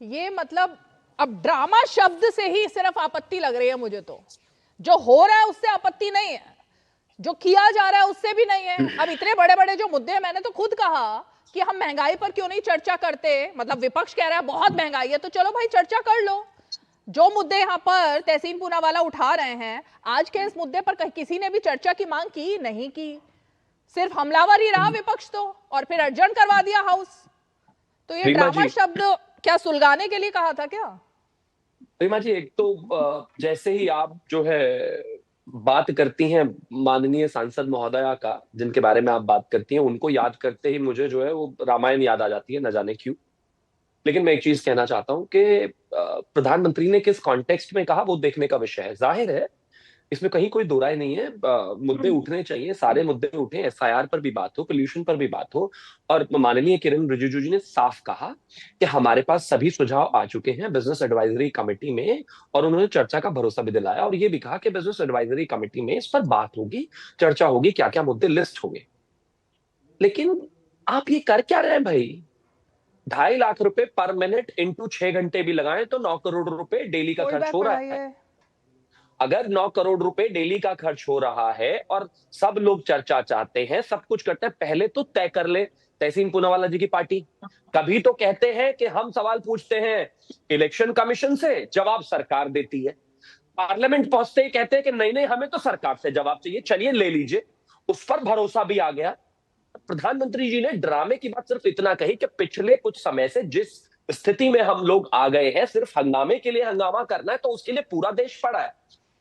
ये मतलब अब ड्रामा शब्द से ही सिर्फ आपत्ति लग रही है मुझे। तो जो हो रहा है उससे आपत्ति नहीं है, जो किया जा रहा है उससे भी नहीं है। अब इतने बड़े बड़े जो मुद्दे हैं, मैंने तो खुद कहा कि हम महंगाई पर क्यों नहीं चर्चा करते। मतलब विपक्ष कह रहा है बहुत महंगाई है, तो चलो भाई चर्चा कर लो। जो मुद्दे यहाँ पर तहसीन पूनावाला उठा रहे हैं, आज के इस मुद्दे पर किसी ने भी चर्चा की मांग की नहीं की, सिर्फ हमलावर ही रहा विपक्ष तो, और फिर अर्जन करवा दिया हाउस। तो ये रीमा ड्रामा जी, शब्द क्या सुलगाने के लिए कहा था क्या? रीमा जी, एक तो जैसे ही आप जो है बात करती हैं माननीय सांसद महोदया का, जिनके बारे में आप बात करती हैं, उनको याद करते ही मुझे जो है वो रामायण याद आ जाती है, न जाने क्यों। लेकिन मैं एक चीज कहना चाहता हूं कि प्रधानमंत्री ने किस कॉन्टेक्स्ट में कहा वो देखने का विषय है। जाहिर है इसमें कहीं कोई दो राय नहीं है, मुद्दे उठने चाहिए, सारे मुद्दे उठे, एसआईआर पर भी बात हो, पोल्यूशन पर भी बात हो। और माननीय किरण रिजिजू जी ने साफ कहा कि हमारे पास सभी सुझाव आ चुके हैं बिजनेस एडवाइजरी कमेटी में, और उन्होंने चर्चा का भरोसा भी दिलाया और ये भी कहा कि बिजनेस एडवाइजरी कमेटी में इस पर बात होगी, चर्चा होगी, क्या क्या मुद्दे लिस्ट होंगे। लेकिन आप ये कर क्या रहे हैं भाई? 2.5 लाख रुपए पर मिनट इंटू 6 घंटे भी लगाएं तो 9 करोड़ रुपए डेली का कोई खर्च बात हो रहा पढ़ाई है। है। अगर 9 करोड़ रुपए डेली का खर्च हो रहा है और सब लोग चर्चा चाहते हैं, सब कुछ करते हैं, पहले तो तय कर ले तहसीन पूनावाला जी की पार्टी। कभी तो कहते हैं कि हम सवाल पूछते हैं इलेक्शन कमीशन से, जवाब सरकार देती है। पार्लियामेंट पहुंचते ही कहते हैं कि नहीं नहीं, हमें तो सरकार से जवाब चाहिए, चलिए ले लीजिए। उस पर भरोसा भी आ गया। प्रधानमंत्री जी ने ड्रामे की बात सिर्फ इतना कही कि पिछले कुछ समय से जिस स्थिति में हम लोग आ गए हैं, सिर्फ हंगामे के लिए हंगामा करना है तो उसके लिए पूरा देश पड़ा है।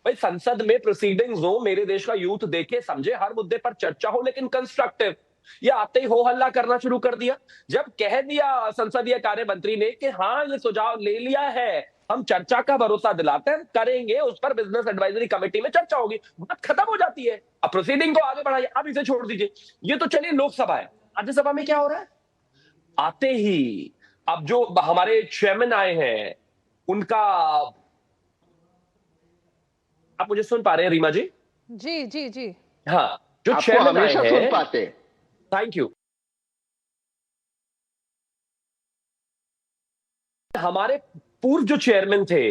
भाई संसद में प्रोसीडिंग्स हो, मेरे देश का यूथ देखे समझे, हर मुद्दे पर चर्चा हो, लेकिन कंस्ट्रक्टिव। ये आते ही हो हल्ला करना शुरू कर दिया। जब कह दिया संसदीय कार्य मंत्री ने कि हाँ ये सुझाव ले लिया है, हम चर्चा का भरोसा दिलाते हैं, करेंगे, उस पर बिजनेस एडवाइजरी कमेटी में चर्चा होगी, बात खत्म हो जाती है। अब प्रोसीडिंग को आगे बढ़ाइए, अब इसे छोड़ दीजिए। ये तो चलिए लोकसभा है, राज्यसभा में क्या हो रहा है? आते ही अब जो हमारे चेयरमैन आए हैं उनका, आप मुझे सुन पा रहे हैं रीमा जी? जी जी जी। हाँ, जो आपको चेयरमैन आए हमेशा सुन हैं, पाते। Thank you. हमारे पूर्व जो चेयरमैन थे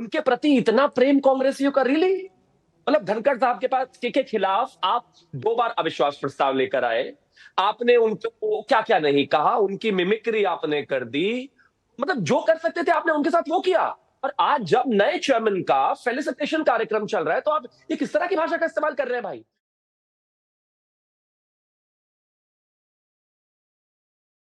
उनके प्रति इतना प्रेम कांग्रेसियों का, रियली? मतलब धनखड़ साहब के पास के खिलाफ आप 2 बार अविश्वास प्रस्ताव लेकर आए, आपने उनको क्या क्या नहीं कहा, उनकी मिमिक्री आपने कर दी, मतलब जो कर सकते थे आपने उनके साथ वो किया। और आज जब नए चेयरमैन का फेलिसिटेशन कार्यक्रम चल रहा है तो आप ये किस तरह की भाषा का इस्तेमाल कर रहे हैं भाई?